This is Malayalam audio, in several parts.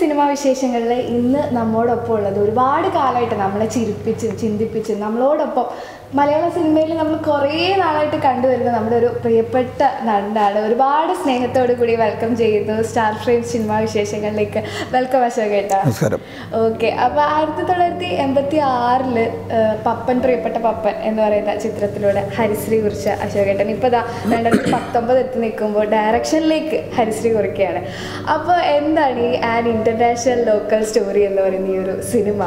സിനിമാ വിശേഷങ്ങളിൽ ഇന്ന് നമ്മോടൊപ്പം ഉള്ളത് ഒരുപാട് കാലമായിട്ട് നമ്മളെ ചിരിപ്പിച്ചും ചിന്തിപ്പിച്ചും നമ്മളോടൊപ്പം മലയാള സിനിമയിൽ നമ്മൾ കുറേ നാളായിട്ട് കണ്ടുവരുന്ന നമ്മുടെ ഒരു പ്രിയപ്പെട്ട നടനാണ്. ഒരുപാട് സ്നേഹത്തോടു കൂടി വെൽക്കം ചെയ്യുന്നു സ്റ്റാർ ഫ്രെയിം സിനിമാ വിശേഷങ്ങളിലേക്ക്. വെൽക്കം അശോകേട്ടാ. നമസ്കാരം. ഓക്കെ, അപ്പോൾ 1986 പപ്പൻ, പ്രിയപ്പെട്ട പപ്പൻ എന്ന് പറയുന്ന ചിത്രത്തിലൂടെ ഹരിശ്രീ കുറിച്ച അശോകേട്ടൻ ഇപ്പോൾ 2019 എത്തി നിൽക്കുമ്പോൾ ഡയറക്ഷനിലേക്ക് ഹരിശ്രീ കുറിക്കുകയാണ്. അപ്പോൾ എന്താണ് ഈ ആൻ ഇൻ്റർനാഷണൽ ലോക്കൽ സ്റ്റോറി എന്ന് പറയുന്ന ഈ ഒരു സിനിമ?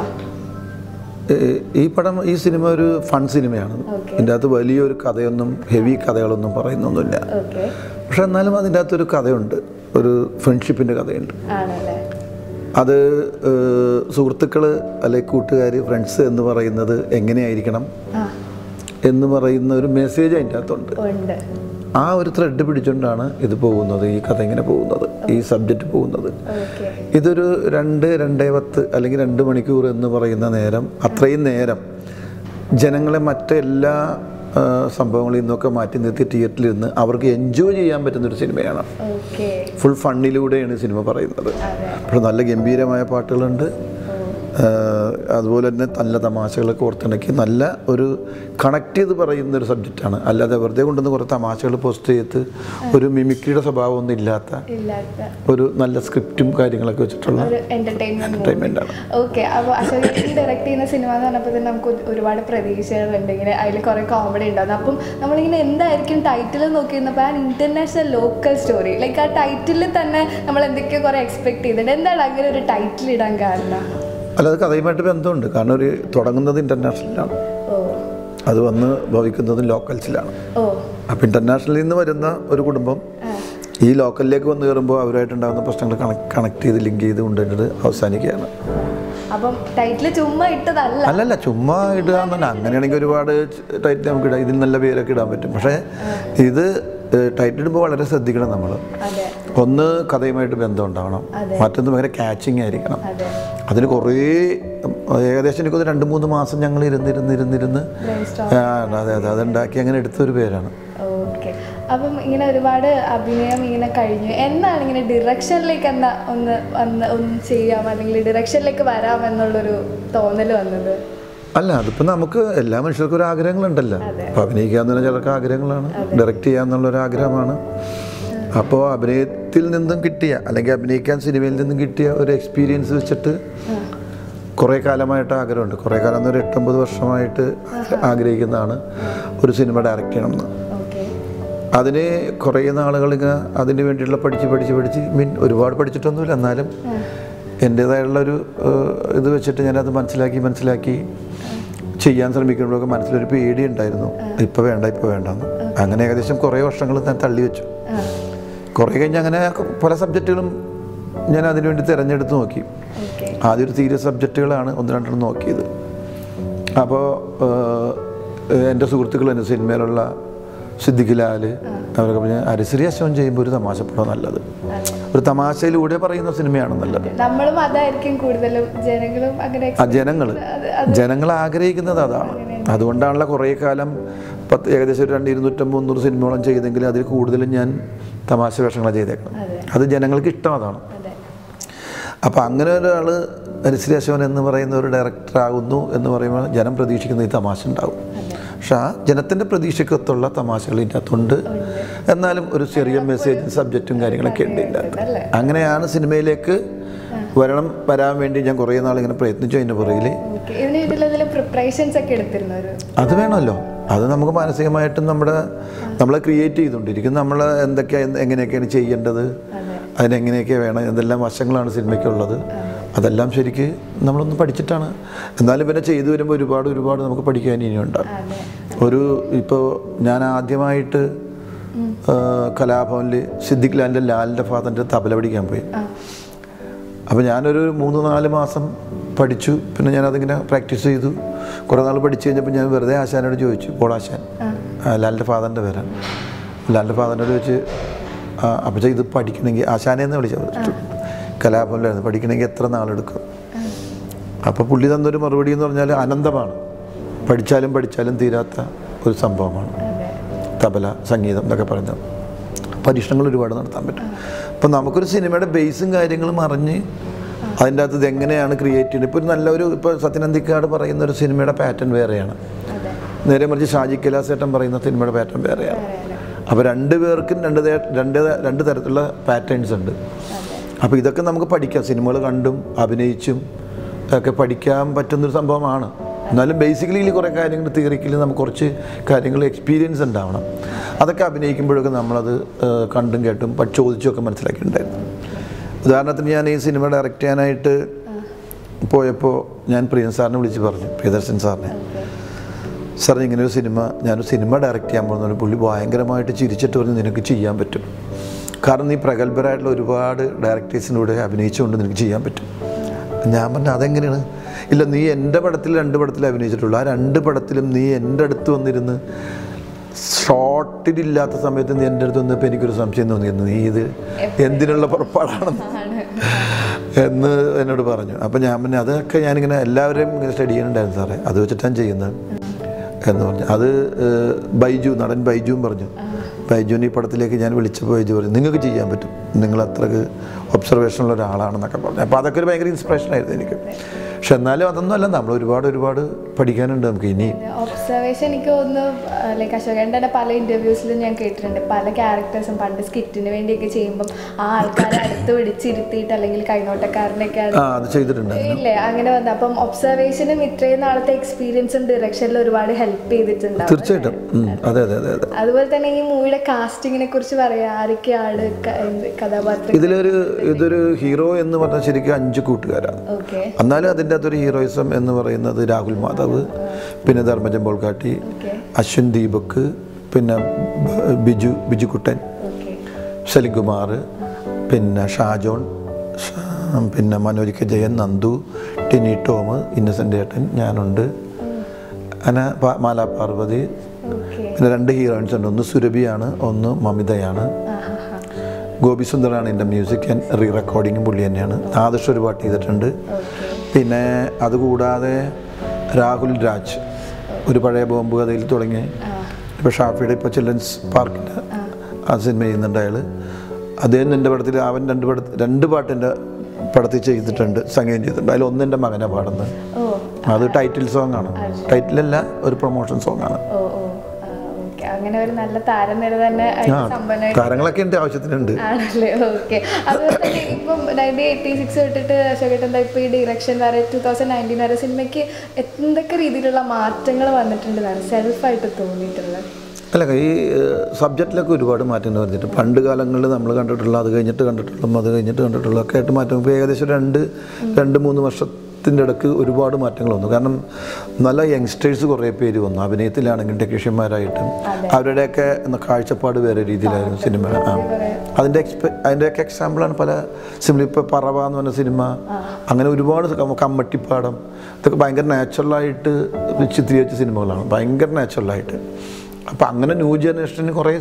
ഈ സിനിമ ഒരു ഫൺ സിനിമയാണ്. ഇതിൻ്റെ അകത്ത് വലിയൊരു കഥയൊന്നും ഹെവി കഥകളൊന്നും പറയുന്നൊന്നുമില്ല. പക്ഷെ എന്നാലും അതിൻ്റെ അകത്തൊരു കഥയുണ്ട്, ഒരു ഫ്രണ്ട്ഷിപ്പിൻ്റെ കഥയുണ്ട്. അത് സുഹൃത്തുക്കൾ അല്ലെങ്കിൽ കൂട്ടുകാർ, ഫ്രണ്ട്സ് എന്ന് പറയുന്നത് എങ്ങനെയായിരിക്കണം എന്ന് പറയുന്ന ഒരു മെസ്സേജ് അതിൻ്റെ അകത്തുണ്ട്. ആ ഒരു ത്രെഡ് പിടിച്ചുകൊണ്ടാണ് ഇത് പോകുന്നത്, ഈ കഥ ഇങ്ങനെ പോകുന്നത്, ഈ സബ്ജക്റ്റ് പോകുന്നത്. ഇതൊരു 2-2:10 അല്ലെങ്കിൽ 2 മണിക്കൂർ എന്ന് പറയുന്ന നേരം, അത്രയും നേരം ജനങ്ങളെ മറ്റെല്ലാ സംഭവങ്ങളിൽ നിന്നൊക്കെ മാറ്റി നിർത്തി തിയേറ്ററിൽ നിന്ന് അവർക്ക് എൻജോയ് ചെയ്യാൻ പറ്റുന്നൊരു സിനിമയാണ്. ഫുൾ ഫണ്ണിലൂടെയാണ് ഈ സിനിമ പറയുന്നത്. പക്ഷെ നല്ല ഗംഭീരമായ പാട്ടുകളുണ്ട്, അതുപോലെ തന്നെ നല്ല തമാശകളൊക്കെ ഓർത്തിണക്കി നല്ല ഒരു കണക്ട് ചെയ്ത് പറയുന്നൊരു സബ്ജക്റ്റാണ്. അല്ലാതെ വെറുതെ കൊണ്ടുവന്ന് കുറേ തമാശകൾ പോസ്റ്റ് ചെയ്ത് ഒരു മിമിക്രിയുടെ സ്വഭാവമൊന്നും ഇല്ലാത്ത ഒരു നല്ല സ്ക്രിപ്റ്റും കാര്യങ്ങളൊക്കെ വെച്ചിട്ടുള്ള എൻ്റർടൈൻമെൻ്റ് ആണ്. ഓക്കെ, അപ്പോൾ അശോകൻ ഡയറക്റ്റ് ചെയ്യുന്ന സിനിമ എന്ന് പറഞ്ഞപ്പോൾ തന്നെ നമുക്ക് ഒരുപാട് പ്രതീക്ഷകളുണ്ട്. ഇങ്ങനെ അതിൽ കുറേ കോമഡി ഉണ്ടാകുന്നു. അപ്പം നമ്മളിങ്ങനെ എന്തായിരിക്കും ടൈറ്റിൽ നോക്കിയിരുന്നപ്പോൾ an international local story, like ആ ടൈറ്റിലിൽ തന്നെ നമ്മൾ എന്തൊക്കെയോ കുറേ എക്സ്പെക്ട് ചെയ്തിട്ടുണ്ട്. എന്താണ് അങ്ങനെ ഒരു ടൈറ്റിൽ ഇടാൻ കാരണം? അല്ലാതെ കഥയുമായിട്ട് ബന്ധമുണ്ട്. കാരണം ഒരു തുടങ്ങുന്നത് ഇൻ്റർനാഷണലിലാണ്, അത് വന്ന് ഭവിക്കുന്നതും ലോക്കൽസിലാണ്. അപ്പം ഇൻ്റർനാഷണലിൽ നിന്ന് വരുന്ന ഒരു കുടുംബം ഈ ലോക്കലിലേക്ക് വന്ന് കയറുമ്പോൾ അവരായിട്ടുണ്ടാകുന്ന പ്രശ്നങ്ങൾ കണക്ട് ചെയ്ത് ലിങ്ക് ചെയ്ത് കൊണ്ടുവന്നിട്ട് അവസാനിക്കുകയാണ്. അല്ലല്ല, ചുമ്മാ ഇടുക എന്ന് പറഞ്ഞാൽ അങ്ങനെയാണെങ്കിൽ ഒരുപാട് ടൈറ്റിൽ നമുക്ക് ഇടാം, ഇതിന് നല്ല പേരൊക്കെ ഇടാൻ പറ്റും. പക്ഷേ ഇത് ടൈറ്റിൽ ഇടുമ്പോൾ വളരെ ശ്രദ്ധിക്കണം നമ്മൾ. ഒന്ന് കഥയുമായിട്ട് ബന്ധം ഉണ്ടാവണം, മറ്റൊന്ന് ഭയങ്കര ക്യാച്ചിങ് ആയിരിക്കണം. അതിന് കുറേ ഏകദേശം എനിക്കൊരു 2-3 മാസം ഞങ്ങൾ ഇരുന്നിരുന്ന് അതെ അതുണ്ടാക്കി അങ്ങനെ എടുത്തൊരു പേരാണ്. ഓക്കെ, അപ്പം ഇങ്ങനെ ഒരുപാട് അഭിനയം ഇങ്ങനെ കഴിഞ്ഞു, എന്നാണ് ഇങ്ങനെ ഡിറക്ഷനിലേക്ക് ഒന്ന് ചെയ്യാം അല്ലെങ്കിൽ ഡിറക്ഷനിലേക്ക് വരാമെന്നുള്ളൊരു തോന്നൽ വന്നത്? അല്ല, അതിപ്പോൾ നമുക്ക് എല്ലാ മനുഷ്യർക്കും ഒരു ആഗ്രഹങ്ങളുണ്ടല്ലോ. അപ്പോൾ അഭിനയിക്കാന്ന് പറഞ്ഞാൽ ചിലർക്ക് ആഗ്രഹങ്ങളാണ്, ഡയറക്റ്റ് ചെയ്യാന്നുള്ളൊരു ആഗ്രഹമാണ്. അപ്പോൾ അഭിനയത്തിൽ നിന്നും കിട്ടിയ അല്ലെങ്കിൽ അഭിനയിക്കാൻ സിനിമയിൽ നിന്നും കിട്ടിയ ഒരു എക്സ്പീരിയൻസ് വെച്ചിട്ട് കുറേ കാലമായിട്ട് ആഗ്രഹമുണ്ട്. കുറേ കാലം എന്നൊരു 8-9 വർഷമായിട്ട് ആഗ്രഹിക്കുന്നതാണ് ഒരു സിനിമ ഡയറക്റ്റ് ചെയ്യണമെന്ന്. അതിന് കുറേ നാളുകൾ അതിന് വേണ്ടിയുള്ള പഠിച്ച് ഒരുപാട് പഠിച്ചിട്ടൊന്നുമില്ല, എന്നാലും എൻ്റേതായുള്ളൊരു ഇത് വെച്ചിട്ട് ഞാനത് മനസ്സിലാക്കി ചെയ്യാൻ ശ്രമിക്കുമ്പോഴൊക്കെ മനസ്സിലൊരു പേടി ഉണ്ടായിരുന്നു, ഇപ്പോൾ വേണ്ടെന്ന്. അങ്ങനെ ഏകദേശം കുറേ വർഷങ്ങൾ ഞാൻ തള്ളി വെച്ചു. കുറേ കഴിഞ്ഞ് അങ്ങനെ പല സബ്ജക്റ്റുകളും ഞാൻ അതിനുവേണ്ടി തിരഞ്ഞെടുത്ത് നോക്കി. ആദ്യം ഒരു സീരിയസ് സബ്ജക്റ്റുകളാണ് 1-2 നോക്കിയത്. അപ്പോൾ എൻ്റെ സുഹൃത്തുക്കൾ തന്നെ സിനിമയിലുള്ള സിദ്ദിഖ് ലാൽ അവരൊക്കെ പറഞ്ഞാൽ ഹരിശ്രീ അശോകൻ ചെയ്യുമ്പോൾ ഒരു തമാശപ്പെടോ നല്ലത്, ഒരു തമാശയിലൂടെ പറയുന്ന സിനിമയാണ് നല്ലത്. ജനങ്ങൾ ആഗ്രഹിക്കുന്നത് അതാണ്. അതുകൊണ്ടാണല്ലോ കുറേ കാലം ഏകദേശം ഒരു 200-250-300 സിനിമയോളം ചെയ്തെങ്കിൽ അതിൽ കൂടുതലും ഞാൻ തമാശ വേഷങ്ങളാണ് ചെയ്തേക്കണം. അത് ജനങ്ങൾക്ക് ഇഷ്ടം അതാണ്. അപ്പോൾ അങ്ങനെ ഒരാൾ ഹരിശ്രീ അശോകൻ എന്ന് പറയുന്ന ഒരു ഡയറക്ടറാകുന്നു എന്ന് പറയുമ്പോൾ ജനം പ്രതീക്ഷിക്കുന്ന ഈ തമാശ ഉണ്ടാവും. പക്ഷെ ആ ജനത്തിൻ്റെ പ്രതീക്ഷയ്ക്കൊത്തുള്ള തമാശകൾ ഇതിൻ്റെ അകത്തുണ്ട്. എന്നാലും ഒരു ചെറിയ മെസ്സേജും സബ്ജക്റ്റും കാര്യങ്ങളൊക്കെ ഉണ്ട് ഇതിൻ്റെ അകത്ത്. അങ്ങനെയാണ് സിനിമയിലേക്ക് വരാൻ വേണ്ടി ഞാൻ കുറേ നാൾ ഇങ്ങനെ പ്രയത്നിച്ചു. അതിൻ്റെ പുറകിൽ അത് വേണമല്ലോ, അത് നമുക്ക് മാനസികമായിട്ടും നമ്മളെ ക്രിയേറ്റ് ചെയ്തുകൊണ്ടിരിക്കും. നമ്മൾ എങ്ങനെയൊക്കെയാണ് ചെയ്യേണ്ടത്, അതിനെങ്ങനെയൊക്കെ വേണം, എന്തെല്ലാം വശങ്ങളാണ് സിനിമയ്ക്കുള്ളത്, അതെല്ലാം ശരിക്ക് നമ്മളൊന്ന് പഠിച്ചിട്ടാണ്. എന്നാലും പിന്നെ ചെയ്തു വരുമ്പോൾ ഒരുപാട് നമുക്ക് പഠിക്കാൻ ഇനിയുണ്ടാകും. ഇപ്പോൾ ഞാൻ ആദ്യമായിട്ട് കലാഭവനിൽ സിദ്ദിഖ് ലാലിൻ്റെ ഫാദറിൻ്റെ തബല പഠിക്കാൻ പോയി. അപ്പോൾ ഞാനൊരു 3-4 മാസം പഠിച്ചു. പിന്നെ ഞാനതിങ്ങനെ പ്രാക്ടീസ് ചെയ്തു. കുറേ നാൾ പഠിച്ചു കഴിഞ്ഞപ്പോൾ ഞാൻ വെറുതെ ആശാനോട് ചോദിച്ചു, പോളാശാൻ, ലാലിൻ്റെ ഫാദറിൻ്റെ പേരാണ്, ലാലിൻ്റെ ഫാദറിനോട് ചോദിച്ച് അപ്പോൾ ഇത് പഠിക്കണമെങ്കിൽ ആശാനെന്ന് വിളിച്ചു കലാഭവനിലായിരുന്നു, പഠിക്കണമെങ്കിൽ എത്ര നാളെടുക്കും? അപ്പോൾ പുള്ളി തന്നൊരു മറുപടി എന്ന് പറഞ്ഞാൽ അനന്തമാണ്, പഠിച്ചാലും തീരാത്ത ഒരു സംഭവമാണ് തബല, സംഗീതം എന്നൊക്കെ പറയുന്നത്. പരീക്ഷണങ്ങൾ ഒരുപാട് നടത്താൻ പറ്റും. അപ്പം നമുക്കൊരു സിനിമയുടെ ബേസും കാര്യങ്ങളും അറിഞ്ഞ് അതിൻ്റെ അകത്ത് ഇത് എങ്ങനെയാണ് ക്രിയേറ്റ് ചെയ്യുന്നത്. ഇപ്പോൾ നല്ലൊരു ഇപ്പോൾ സത്യനന്ദിക്കാട് പറയുന്ന ഒരു സിനിമയുടെ പാറ്റേൺ വേറെയാണ്, നേരെ മറിച്ച് ഷാജി കൈലാസേട്ടൻ പറയുന്ന സിനിമയുടെ പാറ്റേൺ വേറെയാണ്. അപ്പോൾ രണ്ട് പേർക്കും രണ്ട് തരത്തിലുള്ള പാറ്റേൺസ് ഉണ്ട്. അപ്പോൾ ഇതൊക്കെ നമുക്ക് പഠിക്കാം, സിനിമകൾ കണ്ടും അഭിനയിച്ചും ഒക്കെ പഠിക്കാൻ പറ്റുന്നൊരു സംഭവമാണ്. എന്നാലും ബേസിക്കലി കുറേ കാര്യങ്ങൾ തിയറിക്കലി നമുക്ക് കുറച്ച് കാര്യങ്ങൾ എക്സ്പീരിയൻസ് ഉണ്ടാവണം. അതൊക്കെ അഭിനയിക്കുമ്പോഴൊക്കെ നമ്മളത് കണ്ടും കേട്ടും ചോദിച്ചുമൊക്കെ മനസ്സിലാക്കിയിട്ടുണ്ടായിരുന്നു. ഉദാഹരണത്തിന് ഞാൻ ഈ സിനിമ ഡയറക്റ്റ് ചെയ്യാനായിട്ട് പോയപ്പോൾ ഞാൻ പ്രിയൻ സാറിനെ വിളിച്ച് പറഞ്ഞു, പ്രിയദർശൻ സാറിനെ, സാർ ഇങ്ങനൊരു ഞാനൊരു സിനിമ ഡയറക്റ്റ് ചെയ്യാൻ പോകുന്ന പുള്ളി ഭയങ്കരമായിട്ട് ചിരിച്ചിട്ട് പറഞ്ഞു, നിനക്ക് ചെയ്യാൻ പറ്റും, കാരണം നീ പ്രഗത്ഭരായിട്ടുള്ള ഒരുപാട് ഡയറക്ടേഴ്സിനൂടെ അഭിനയിച്ചുകൊണ്ട് നിനക്ക് ചെയ്യാൻ പറ്റും. ഞാൻ പറഞ്ഞു അതെങ്ങനെയാണ്? ഇല്ല, നീ എൻ്റെ പടത്തിൽ 2 പടത്തിൽ അഭിനയിച്ചിട്ടുള്ളൂ, ആ 2 പടത്തിലും നീ എൻ്റെ അടുത്ത് വന്നിരുന്ന് ഷോട്ടിലില്ലാത്ത സമയത്ത് നീ എൻ്റെ അടുത്ത് വന്നപ്പോൾ എനിക്കൊരു സംശയം തോന്നിയിരുന്നു, നീ ഇത് എന്തിനുള്ള പുറപ്പാടാണെന്ന് എന്ന് എന്നോട് പറഞ്ഞു. അപ്പോൾ ഞാൻ പറഞ്ഞു അതൊക്കെ ഞാനിങ്ങനെ എല്ലാവരെയും ഇങ്ങനെ സ്റ്റഡി ചെയ്യുന്നുണ്ടായിരുന്നു സാറേ, അത് വെച്ചിട്ടാണ് ചെയ്യുന്നത് എന്ന് പറഞ്ഞു. അത് നടൻ ബൈജുവും പറഞ്ഞു. ബൈജുവിന് ഈ പടത്തിലേക്ക് ഞാൻ വിളിച്ചപ്പോൾ ബൈജു പറഞ്ഞു നിങ്ങൾക്ക് ചെയ്യാൻ പറ്റും, നിങ്ങൾ അത്രക്ക് ഒബ്സർവേഷനുള്ള ഒരാളാണെന്നൊക്കെ പറഞ്ഞു. അപ്പോൾ അതൊക്കെ ഒരു ഭയങ്കര ഇൻസ്പിറേഷനായിരുന്നു എനിക്ക്. പക്ഷെ എന്നാലും അതൊന്നും അല്ല, നമ്മൾ ഒരുപാട് പഠിക്കാനുണ്ട് നമുക്ക് ഇനി. ഒബ്സർവേഷൻ എനിക്ക് തോന്നുന്നു ലൈക്ക് അശോകേട്ടൻ്റെ പല ഇൻ്റർവ്യൂസിലും ഞാൻ കേട്ടിട്ടുണ്ട്, പല ക്യാരക്ടേഴ്സും പണ്ട് സ്കിറ്റിന് വേണ്ടിയൊക്കെ ചെയ്യുമ്പം ആ ആൾക്കാരെ അടുത്ത് പിടിച്ചിരുത്തിയിട്ട് അല്ലെങ്കിൽ കൈനോട്ടക്കാരനൊക്കെ അത് ചെയ്തിട്ടുണ്ട് ഇല്ലേ അങ്ങനെ വന്നത്. അപ്പം ഒബ്സർവേഷനും ഇത്രയും നാളത്തെ എക്സ്പീരിയൻസും ഡയറക്ഷനിൽ ഒരുപാട് ഹെൽപ്പ് ചെയ്തിട്ടുണ്ട്. തീർച്ചയായിട്ടും. അതെ അതെ അതെ. അതുപോലെ തന്നെ ഈ മൂവിയുടെ കാസ്റ്റിങ്ങിനെ കുറിച്ച് പറയാം, ആരൊക്കെയാണ് കഥാപാത്രം? ഇതൊരു ഹീറോ എന്ന് പറഞ്ഞാൽ ശരിക്കും 5 കൂട്ടുകാരാണ്. എന്നാലും അതിൻ്റെ അകത്തൊരു ഹീറോയിസം എന്ന് പറയുന്നത് രാഹുൽ മാധവ്, പിന്നെ ധർമ്മജൻ ബോൾക്കാട്ടി, അശ്വിൻ ദീപക്, പിന്നെ ബിജുക്കുട്ടൻ, സലികുമാർ, പിന്നെ ഷാജോൺ, പിന്നെ മനോജ് കെ ജയൻ, നന്ദു, ടിനി ടോം, ഇന്നസെൻ്റ് ഏട്ടൻ, ഞാനുണ്ട്, അങ്ങനെ മാലാ പാർവതി, പിന്നെ 2 ഹീറോയിൻസ് ഉണ്ട്, ഒന്ന് സുരഭിയാണ്, ഒന്ന് മമിതയാണ്. ഗോപി സുന്ദറാണ് എൻ്റെ മ്യൂസിക് ആൻഡ് റീ റെക്കോർഡിങ്ങും പുള്ളി തന്നെയാണ്. ആദർശ് ഒരു പാട്ട് ചെയ്തിട്ടുണ്ട്. പിന്നെ അതുകൂടാതെ രാഹുൽ രാജ് ഒരു പഴയ ബോംബ് കഥയിൽ തുടങ്ങി ഇപ്പോൾ ഷാഫിയുടെ ഇപ്പോൾ ചിൽഡ്രൻസ് പാർക്കിൻ്റെ ആ സിനിമ ചെയ്യുന്നുണ്ട് അയാൾ. അദ്ദേഹം എൻ്റെ പടത്തിൽ അവൻ 2 പാട്ട് എൻ്റെ പടത്തിൽ ചെയ്തിട്ടുണ്ട്, സംഗീതം ചെയ്തിട്ടുണ്ട്. അതിൽ ഒന്ന് എൻ്റെ മകനെ പാടുന്നത്, അത് ടൈറ്റിൽ സോങ് ആണ്, ടൈറ്റിലല്ല ഒരു പ്രൊമോഷൻ സോങ് ആണ്. അങ്ങനെ ഒരു നല്ല താരനിര തന്നെ താരങ്ങളൊക്കെ എൻ്റെ ആവശ്യത്തിനുണ്ട് ആണല്ലേ. ഓക്കെ. അതുപോലെ തന്നെ ഇപ്പം 1986 തൊട്ടിട്ട് അശോകേട്ടൻ ഇപ്പോൾ ഈ ഡയറക്ഷൻ വരെ 2019 വരെ സിനിമയ്ക്ക് എന്തൊക്കെ രീതിയിലുള്ള മാറ്റങ്ങൾ വന്നിട്ടുണ്ടെന്നാണ് സെൽഫായിട്ട് തോന്നിയിട്ടുള്ളത്? അല്ല, ഈ സബ്ജക്റ്റിലൊക്കെ ഒരുപാട് മാറ്റങ്ങൾ വരുന്നുണ്ട്. പണ്ട് കാലങ്ങളിൽ നമ്മൾ കണ്ടിട്ടുള്ള, അത് കഴിഞ്ഞിട്ട് കണ്ടിട്ടുള്ള ഒക്കെ ആയിട്ട് മാറ്റം. ഇപ്പോൾ ഏകദേശം 2-3 വർഷത്തിൻ്റെ ഇടയ്ക്ക് ഒരുപാട് മാറ്റങ്ങൾ വന്നു. കാരണം നല്ല യങ്സ്റ്റേഴ്സ് കുറേ പേര് വന്നു, അഭിനയത്തിലാണെങ്കിലും ടെക്നീഷ്യന്മാരായിട്ടും. അവരുടെയൊക്കെ കാഴ്ചപ്പാട് വേറെ രീതിയിലായിരുന്നു സിനിമ. അതിൻ്റെയൊക്കെ എക്സാമ്പിളാണ് പല സിനിമ. ഇപ്പോൾ പറവ എന്ന് പറഞ്ഞ സിനിമ, അങ്ങനെ ഒരുപാട് കമ്മട്ടിപ്പാടം, ഇതൊക്കെ ഭയങ്കര നാച്ചുറലായിട്ട് ചിത്രീകരിച്ച സിനിമകളാണ്, ഭയങ്കര നാച്ചുറലായിട്ട്. അപ്പം അങ്ങനെ ന്യൂ ജനറേഷന് കുറേ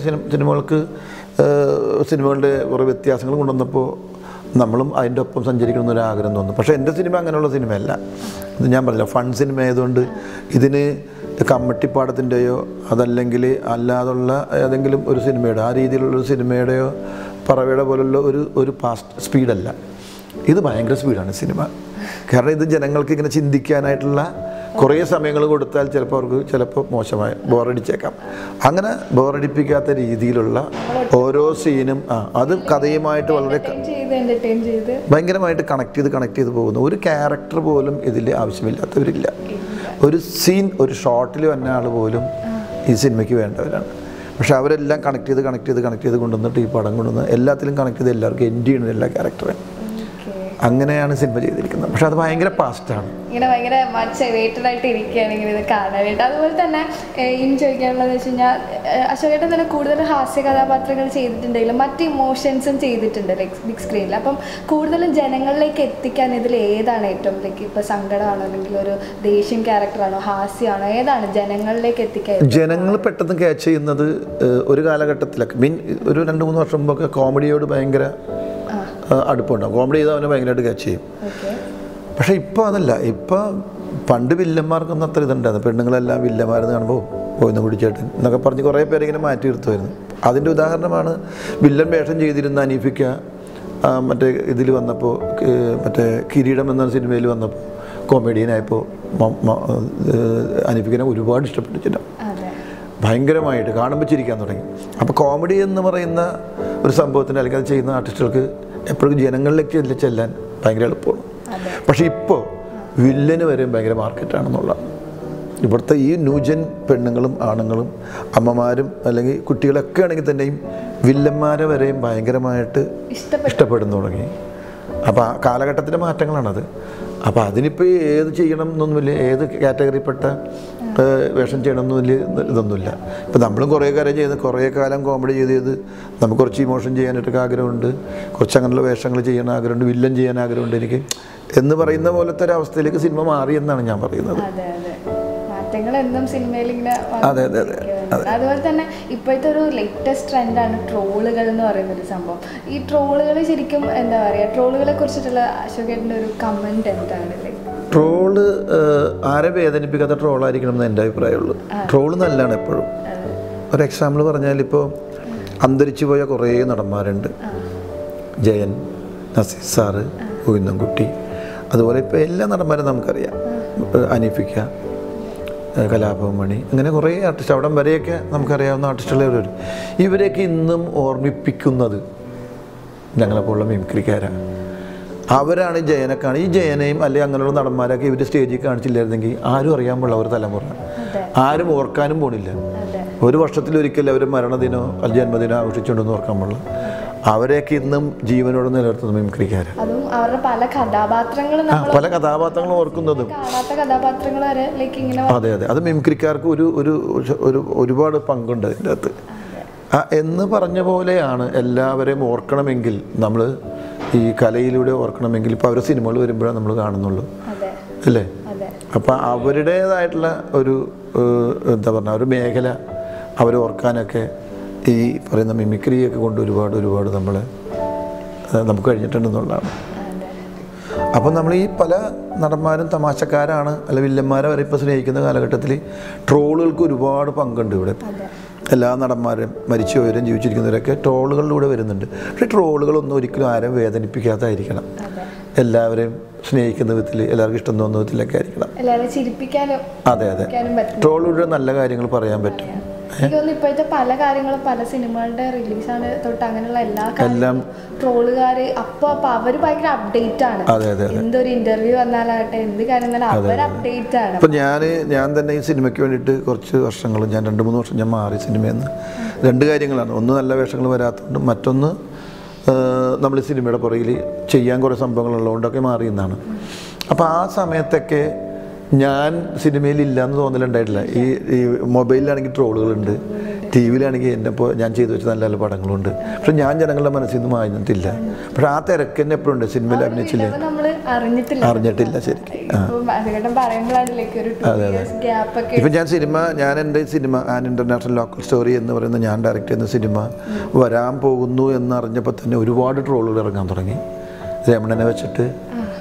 സിനിമകളുടെ കുറേ വ്യത്യാസങ്ങൾ കൊണ്ടുവന്നപ്പോൾ നമ്മളും അതിൻ്റെ ഒപ്പം സഞ്ചരിക്കണമെന്നൊരു ആഗ്രഹം തോന്നുന്നു. പക്ഷേ എൻ്റെ സിനിമ അങ്ങനെയുള്ള സിനിമയല്ല. ഇത് ഞാൻ പറഞ്ഞില്ല, ഫൺ സിനിമ ആയതുകൊണ്ട് ഇതിന് കമ്മട്ടിപ്പാടത്തിൻ്റെയോ അതല്ലെങ്കിൽ അല്ലാതുള്ള ഏതെങ്കിലും ഒരു സിനിമയുടെ ആ രീതിയിലുള്ളൊരു സിനിമയുടെയോ പറവയുടെ പോലുള്ള ഒരു ഫാസ്റ്റ് സ്പീഡല്ല. ഇത് ഭയങ്കര സ്പീഡാണ് സിനിമ. കാരണം ഇത് ജനങ്ങൾക്ക് ഇങ്ങനെ ചിന്തിക്കാനായിട്ടുള്ള കുറേ സമയങ്ങൾ കൊടുത്താൽ ചിലപ്പോൾ മോശമായി ബോറടിച്ചേക്കാം. അങ്ങനെ ബോറടിപ്പിക്കാത്ത രീതിയിലുള്ള ഓരോ സീനും അത് കഥയുമായിട്ട് വളരെ ഭയങ്കരമായിട്ട് കണക്ട് ചെയ്ത് പോകുന്നു. ഒരു ക്യാരക്ടർ പോലും ഇതിൽ ആവശ്യമില്ലാത്തവരില്ല. ഒരു സീൻ, ഒരു ഷോട്ടിൽ വന്ന ആൾ പോലും ഈ സിനിമയ്ക്ക് വേണ്ടവരാണ്. പക്ഷെ അവരെല്ലാം കണക്ട് ചെയ്ത് കൊണ്ടുവന്നിട്ട് ഈ പടം കൊണ്ടുവന്ന് എല്ലാത്തിലും കണക്ട് ചെയ്ത് എല്ലാവർക്കും എൻഡ് ചെയ്യണം എല്ലാ ക്യാരക്ടറും. അങ്ങനെയാണ് സിനിമ ചെയ്തിരിക്കുന്നത്. പക്ഷെ അത് ഭയങ്കര പാസ്റ്റാണ്, ഇങ്ങനെ ഭയങ്കര മച്ച് വെയിറ്റഡ് ആയിട്ട് ഇരിക്കുകയാണെങ്കിൽ ഇത് കാണാനായിട്ട്. അതുപോലെ തന്നെ ഇനി ചോദിക്കാനുള്ളതെന്ന് വെച്ച് കഴിഞ്ഞാൽ അശോകേട്ടൻ തന്നെ കൂടുതൽ ഹാസ്യ കഥാപാത്രങ്ങൾ ചെയ്തിട്ടുണ്ടെങ്കിലും മറ്റ് ഇമോഷൻസും ചെയ്തിട്ടുണ്ട് ബിഗ് സ്ക്രീനിൽ. അപ്പം കൂടുതലും ജനങ്ങളിലേക്ക് എത്തിക്കാൻ ഇതിൽ ഏതാണ് ഏറ്റവും ഇപ്പോൾ സങ്കടമാണോ അല്ലെങ്കിൽ ഒരു ദേഷ്യം ക്യാരക്ടറാണോ ഹാസ്യമാണോ, ഏതാണ് ജനങ്ങളിലേക്ക് എത്തിക്കാൻ? ജനങ്ങൾ പെട്ടെന്ന് ക്യാച്ച് ചെയ്യുന്നത് ഒരു കാലഘട്ടത്തിലൊക്കെ ഒരു 2-3 വർഷം മുമ്പൊക്കെ കോമഡിയോട് ഭയങ്കര അടുപ്പമുണ്ടാകും. കോമഡി ചെയ്താൽ അവനെ ഭയങ്കരമായിട്ട് ക്യാച്ച് ചെയ്യും. പക്ഷേ ഇപ്പോൾ അതല്ല. ഇപ്പോൾ പണ്ട് വില്ലന്മാർക്കൊന്നും അത്ര ഇതുണ്ടായിരുന്നു. പെണ്ണുങ്ങളെല്ലാം വില്ലന്മാരെന്ന് കാണുമ്പോൾ പോയിന്ന് കുടിച്ചേട്ടൻ എന്നൊക്കെ പറഞ്ഞ് കുറേ പേരിങ്ങനെ മാറ്റി നിർത്തുമായിരുന്നു. അതിൻ്റെ ഉദാഹരണമാണ് വില്ലൻ വേഷം ചെയ്തിരുന്ന അനീഫിക്ക മറ്റേ ഇതിൽ വന്നപ്പോൾ മറ്റേ കിരീടം എന്ന സിനിമയിൽ വന്നപ്പോൾ കോമഡിയനായപ്പോൾ അനീഫിനെ ഒരുപാട് ഇഷ്ടപ്പെട്ടിട്ടുണ്ട്, ഭയങ്കരമായിട്ട് കാണുമ്പോൾ ചിരിക്കാൻ തുടങ്ങി. അപ്പോൾ കോമഡി എന്ന് പറയുന്ന ഒരു സംഭവത്തിന് അല്ലെങ്കിൽ അത് ചെയ്യുന്ന ആർട്ടിസ്റ്റുകൾക്ക് എപ്പോഴും ജനങ്ങളിലേക്ക് ചെല്ലാൻ ഭയങ്കര എളുപ്പമാണ്. പക്ഷേ ഇപ്പോൾ വില്ലന് വരെയും ഭയങ്കര മാർക്കറ്റാണെന്നുള്ളതാണ്. ഇവിടുത്തെ ഈ ന്യൂജൻ പെണ്ണുങ്ങളും ആണുങ്ങളും അമ്മമാരും അല്ലെങ്കിൽ കുട്ടികളൊക്കെ ആണെങ്കിൽ തന്നെയും വില്ലന്മാരെ വരെയും ഭയങ്കരമായിട്ട് ഇഷ്ടപ്പെടുന്നു തുടങ്ങി. അപ്പോൾ ആ കാലഘട്ടത്തിൻ്റെ മാറ്റങ്ങളാണത്. അപ്പോൾ അതിനിപ്പോൾ ഏത് ചെയ്യണം എന്നൊന്നുമില്ല, ഏത് കാറ്റഗറിപ്പെട്ട വേഷം ചെയ്യണമെന്നില്ല, ഇതൊന്നുമില്ല. ഇപ്പം നമ്മളും കുറേ കാലം ചെയ്ത് കുറേ കാലം കോമഡി ചെയ്ത് നമുക്ക് കുറച്ച് ഇമോഷൻ ചെയ്യാനായിട്ടൊക്കെ ആഗ്രഹമുണ്ട്, കുറച്ച് അങ്ങനെയുള്ള വേഷങ്ങൾ ചെയ്യാൻ ആഗ്രഹമുണ്ട്, വില്ലൻ ചെയ്യാൻ ആഗ്രഹമുണ്ട് എനിക്ക് എന്ന് പറയുന്ന പോലത്തെ ഒരു അവസ്ഥയിലേക്ക് സിനിമ മാറി എന്നാണ് ഞാൻ പറയുന്നത്. അതെ അതെ അതെ. അതുപോലെ തന്നെ ഇപ്പോഴത്തെ ഒരു ലേറ്റസ്റ്റ് ട്രെൻഡാണ് ട്രോളുകൾ എന്ന് പറയുന്ന ഒരു സംഭവം. ഈ ട്രോളുകൾ ശരിക്കും എന്താ പറയുക, ട്രോളുകളെ കുറിച്ചിട്ടുള്ള അശോകേട്ടൻ്റെ ഒരു കമൻറ്റ് എന്താണ്? ട്രോള് ആരെ വേദനിപ്പിക്കാത്ത ട്രോളായിരിക്കണം എന്ന് എൻ്റെ അഭിപ്രായമുള്ളൂ. ട്രോള് നല്ലതാണ് എപ്പോഴും. ഒരു എക്സാമ്പിൾ പറഞ്ഞാൽ ഇപ്പോൾ അന്തരിച്ചു പോയ കുറേ നടന്മാരുണ്ട്, ജയൻ, നസീർ സാറ്, ഗോവിന്ദൻകുട്ടി, അതുപോലെ ഇപ്പോൾ എല്ലാ നടന്മാരും നമുക്കറിയാം, അനീഫിക്ക, കലാഭവൻ, അങ്ങനെ കുറേ ആർട്ടിസ്റ്റ് അവിടം വരെയൊക്കെ നമുക്കറിയാവുന്ന ആർട്ടിസ്റ്റുകൾ. ഇവരെയൊക്കെ ഇന്നും ഓർമ്മിപ്പിക്കുന്നത് ഞങ്ങളെപ്പോലുള്ള മിമിക്രിക്കാരാണ്. അവരാണ് ജയനെ ഈ ജയനെയും അല്ലെങ്കിൽ അങ്ങനെയുള്ള നടന്മാരൊക്കെ ഇവർ സ്റ്റേജിൽ കാണിച്ചില്ലായിരുന്നെങ്കിൽ ആരും അറിയാൻ പാടില്ല, ഒരു തലമുറ ആരും ഓർക്കാനും പോണില്ല. ഒരു വർഷത്തിലൊരിക്കലും അവർ മരണദിനോ അല്ലെങ്കിൽ ജന്മദിനോ ആഘോഷിച്ചുകൊണ്ടെന്ന് ഓർക്കാൻ പാടില്ല. അവരെയൊക്കെ ഇന്നും ജീവനോട് നിലനിർത്തുന്ന മിമിക്രിക്കാര്, പല കഥാപാത്രങ്ങളും ഓർക്കുന്നതും. അതെ അതെ, അത് മിമിക്രിക്കാർക്ക് ഒരുപാട് പങ്കുണ്ട് അതിൻ്റെ അകത്ത്. എന്ന് പറഞ്ഞ പോലെയാണ് എല്ലാവരെയും ഓർക്കണമെങ്കിൽ നമ്മൾ ഈ കലയിലൂടെ ഓർക്കണമെങ്കിൽ ഇപ്പോൾ അവരുടെ സിനിമകൾ വരുമ്പോഴാണ് നമ്മൾ കാണുന്നുള്ളൂ, അല്ലേ? അപ്പം അവരുടേതായിട്ടുള്ള ഒരു എന്താ പറഞ്ഞ ഒരു മേഖല അവർ ഓർക്കാനൊക്കെ ഈ പറയുന്ന മിമിക്രിയൊക്കെ കൊണ്ട് ഒരുപാട് നമുക്ക് കഴിഞ്ഞിട്ടുണ്ടെന്നുള്ളതാണ്. അപ്പം നമ്മൾ ഈ പല നടന്മാരും തമാശക്കാരാണ് അല്ല വില്ലന്മാരെ വരെ ഇപ്പോൾ സ്നേഹിക്കുന്ന കാലഘട്ടത്തിൽ ട്രോളുകൾക്ക് ഒരുപാട് പങ്കുണ്ട് ഇവിടെ. എല്ലാ നടന്മാരും മരിച്ചുപോയവരും ജീവിച്ചിരിക്കുന്നവരൊക്കെ ട്രോളുകളിലൂടെ വരുന്നുണ്ട്. പക്ഷേ ട്രോളുകളൊന്നും ഒരിക്കലും ആരും വേദനിപ്പിക്കാത്തായിരിക്കണം, എല്ലാവരെയും സ്നേഹിക്കുന്ന വിധത്തിൽ, എല്ലാവർക്കും ഇഷ്ടം തോന്നുന്ന വിധത്തിലൊക്കെ ആയിരിക്കണം. അതെ അതെ, ട്രോളിലൂടെ നല്ല കാര്യങ്ങൾ പറയാൻ പറ്റും. ഇപ്പോഴത്തെ പല കാര്യങ്ങളും പല സിനിമകളുടെ റിലീസാണ് തൊട്ട് അങ്ങനെയുള്ള എല്ലാം ട്രോളുകാര് അപ്പൊ അവര് ഭയങ്കര അപ്ഡേറ്റ് ആണ്. എന്തൊരു ഇന്റർവ്യൂ വന്നാലാകട്ടെ എന്ത് കാര്യം അവർ അപ്ഡേറ്റ് ആണ്. ഇപ്പൊ ഞാൻ തന്നെ ഈ സിനിമയ്ക്ക് വേണ്ടിയിട്ട് കുറച്ച് വർഷങ്ങൾ, ഞാൻ 2-3 വർഷം ഞാൻ മാറി സിനിമയിൽ നിന്ന്. 2 കാര്യങ്ങളാണ്. ഒന്ന് നല്ല വേഷങ്ങൾ വരാത്തതുകൊണ്ടും, മറ്റൊന്ന് നമ്മൾ ഈ സിനിമയുടെ പുറകിൽ ചെയ്യാൻ കുറേ സംഭവങ്ങളുള്ളതുകൊണ്ടൊക്കെ മാറിയെന്നാണ്. അപ്പോൾ ആ സമയത്തൊക്കെ ഞാൻ സിനിമയിലില്ല എന്ന് തോന്നലുണ്ടായിട്ടില്ല. ഈ മൊബൈലിലാണെങ്കിൽ ട്രോളുകളുണ്ട്, ടി വിയിലാണെങ്കിൽ എൻ്റെ ഇപ്പോൾ ഞാൻ ചെയ്തു വെച്ച നല്ല നല്ല പടങ്ങളുണ്ട്. പക്ഷെ ഞാൻ ജനങ്ങളുടെ മനസ്സിൽ നിന്ന് മാഞ്ഞിട്ടില്ല. പക്ഷെ ആ തിരക്ക് തന്നെ എപ്പോഴും ഉണ്ട്. സിനിമയിൽ അഭിനയിച്ചില്ല, അറിഞ്ഞിട്ടില്ല ശരിക്കും. അതെ അതെ. ഇപ്പം ഞാൻ എൻ്റെ cinema an international local story എന്ന് പറയുന്ന ഞാൻ ഡയറക്റ്റ് ചെയ്യുന്ന സിനിമ വരാൻ പോകുന്നു എന്നറിഞ്ഞപ്പോൾ തന്നെ ഒരുപാട് ട്രോളുകൾ ഇറങ്ങാൻ തുടങ്ങി. രമണനെ വെച്ചിട്ട്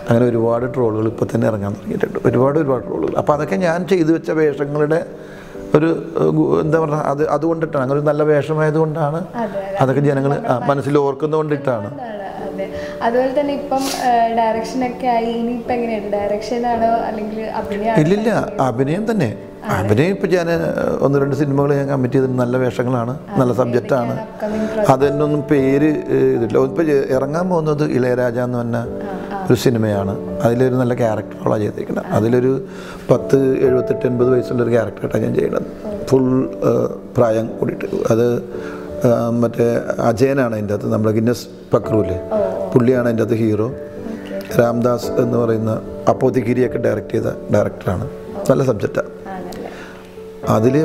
അങ്ങനെ ഒരുപാട് ട്രോളുകൾ ഇപ്പോൾ തന്നെ ഇറങ്ങാൻ തുടങ്ങിയിട്ടുണ്ട്, ഒരുപാട് ട്രോളുകൾ. അപ്പോൾ അതൊക്കെ ഞാൻ ചെയ്തു വെച്ച വേഷങ്ങളുടെ ഒരു എന്താ പറയുക, അതുകൊണ്ടിട്ടാണ്, അങ്ങനെ ഒരു നല്ല വേഷമായതുകൊണ്ടാണ് അതൊക്കെ ജനങ്ങൾ മനസ്സിൽ ഓർക്കുന്നതുകൊണ്ടിട്ടാണ്. അതുപോലെ തന്നെ ഇപ്പം ഡയറക്ഷനൊക്കെ ആയി, ഇനിയിപ്പോൾ എങ്ങനെയാണ്, ഡയറക്ഷനാണോ അല്ലെങ്കിൽ അഭിനയം? ഇല്ലില്ല, അഭിനയം തന്നെ. അഭിനയം ഇപ്പം ഞാൻ 1-2 സിനിമകൾ ഞാൻ കമ്മിറ്റ് ചെയ്തിട്ട് നല്ല വേഷങ്ങളാണ്, നല്ല സബ്ജക്റ്റാണ്. അതിനൊന്നും പേര് ഇതില്ല. ഇപ്പം ഇറങ്ങാൻ പോകുന്നത് ഇളയരാജ എന്ന് പറഞ്ഞ ഒരു സിനിമയാണ്. അതിലൊരു നല്ല ക്യാരക്ടറോളാണ് ചെയ്തിരിക്കുന്നത്. അതിലൊരു 10, 78, 80 വയസ്സുള്ളൊരു ക്യാരക്ടറായിട്ടാണ് ഞാൻ ചെയ്യുന്നത്, ഫുൾ പ്രായം കൂടിയിട്ട്. അത് മറ്റേ അജയനാണ് അതിൻ്റെ അകത്ത്, നമ്മുടെ ഗിന്നസ് പക്രൂല്ലേ, പുള്ളിയാണ് അതിൻ്റെ അകത്ത് ഹീറോ. രാംദാസ് എന്ന് പറയുന്ന അപ്പോത്തിഗിരിയൊക്കെ ഡയറക്റ്റ് ചെയ്ത ഡയറക്ടറാണ്. നല്ല സബ്ജക്റ്റാണ്. അതിൽ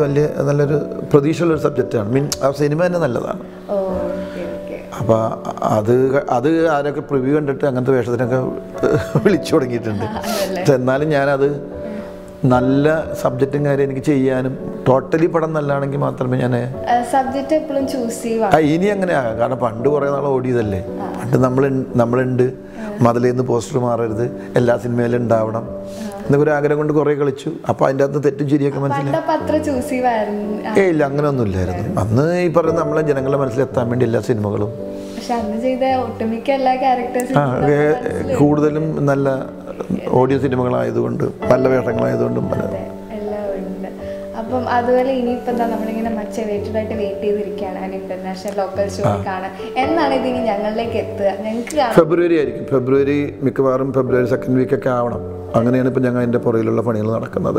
നല്ലൊരു പ്രതീക്ഷയുള്ളൊരു സബ്ജക്റ്റാണ്. ആ സിനിമ തന്നെ നല്ലതാണ്. അപ്പോൾ അത് ആരൊക്കെ പ്രിവ്യൂ കണ്ടിട്ട് അങ്ങനത്തെ വേഷത്തിനൊക്കെ വിളിച്ചു തുടങ്ങിയിട്ടുണ്ട്. പക്ഷെ എന്നാലും ഞാനത് നല്ല സബ്ജക്റ്റും കാര്യം എനിക്ക് ചെയ്യാനും, ടോട്ടലി പടം നല്ലതാണെങ്കിൽ മാത്രമേ ഞാൻ സബ്ജക്റ്റ് എപ്പോഴും ചൂസ് ചെയ്യുക. ഇനി അങ്ങനെ ആകാം. കാരണം പണ്ട് കുറേ നാൾ ഓടിയതല്ലേ. നമ്മളുണ്ട്, മതിലേന്ന് പോസ്റ്റർ മാറരുത്, എല്ലാ സിനിമയിലും ഉണ്ടാവണം എന്നൊക്കെ ഒരു ആഗ്രഹം കൊണ്ട് കുറേ കളിച്ചു. അപ്പോൾ അതിൻ്റെ അകത്ത് തെറ്റും ശരിയൊക്കെ മനസ്സിലായി. ഇല്ല, അങ്ങനെയൊന്നും ഇല്ലായിരുന്നു. അന്ന് ഈ പറയുന്ന നമ്മളെ ജനങ്ങളുടെ മനസ്സിലെത്താൻ വേണ്ടി എല്ലാ സിനിമകളും കൂടുതലും നല്ല ഓഡിയോ സിനിമകളായതുകൊണ്ട്, നല്ല വേഷങ്ങളായതുകൊണ്ടും അപ്പം അതുപോലെ ഇനിയിപ്പോൾ എന്താ നമ്മളിങ്ങനെ വെയിറ്റ് ചെയ്തിരിക്കുകയാണ് ഇന്റർനാഷണൽ ലോക്കൽ ഷോ കാണാൻ. എന്നാണ് ഇതിനി ഞങ്ങളിലേക്ക് എത്തുക? ഞങ്ങൾക്ക് ഫെബ്രുവരി ആയിരിക്കും. ഫെബ്രുവരി മിക്കവാറും ഫെബ്രുവരി സെക്കൻഡ് വീക്കൊക്കെ ആവണം. അങ്ങനെയാണ് ഇപ്പം ഞങ്ങൾ അതിൻ്റെ പുറകിലുള്ള പണികൾ നടക്കുന്നത്.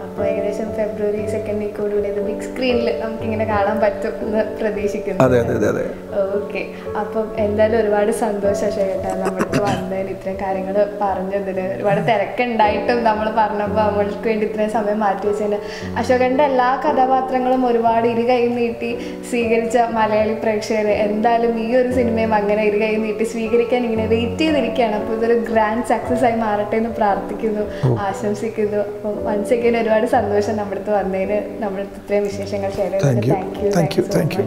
അപ്പോൾ ഏകദേശം ഫെബ്രുവരി സെക്കൻഡ് വീക്കോടുകൂടി ഇത് ബിഗ് സ്ക്രീനിൽ നമുക്കിങ്ങനെ കാണാൻ പറ്റും എന്ന് പ്രതീക്ഷിക്കുന്നു. അതെ അതെ അതെ. ഓക്കെ, അപ്പം എന്തായാലും ഒരുപാട് സന്തോഷം ചേട്ടാ നമ്മൾക്ക് വന്നതിന്, ഇത്രയും കാര്യങ്ങൾ പറഞ്ഞതിന്. ഒരുപാട് തിരക്കുണ്ടായിട്ടും നമ്മൾ പറഞ്ഞപ്പോൾ നമ്മൾക്ക് വേണ്ടി ഇത്രയും സമയം മാറ്റി വെച്ചതിന്. അശോകൻ്റെ എല്ലാ കഥാപാത്രങ്ങളും ഒരുപാട് ഇരുകൈ നീട്ടി സ്വീകരിച്ച മലയാളി പ്രേക്ഷകർ എന്തായാലും ഈ ഒരു സിനിമയും അങ്ങനെ ഇരുകൈ നീട്ടി സ്വീകരിക്കാൻ ഇങ്ങനെ വെയിറ്റ് ചെയ്തിരിക്കുകയാണ്. അപ്പോൾ ഇതൊരു ഗ്രാൻഡ് സക്സസ് ആയി മാറട്ടെ എന്ന് പ്രാർത്ഥിക്കുന്നു, ആശംസിക്കുന്നു. അപ്പം വൺസ് അഗൈൻ ഒരുപാട് സന്തോഷം നമ്മുടെ അടുത്ത് വന്നതിന്, നമ്മുടെ അടുത്ത് ഇത്രയും വിശേഷങ്ങൾ ഷെയർ ചെയ്തതിന്. Thank you.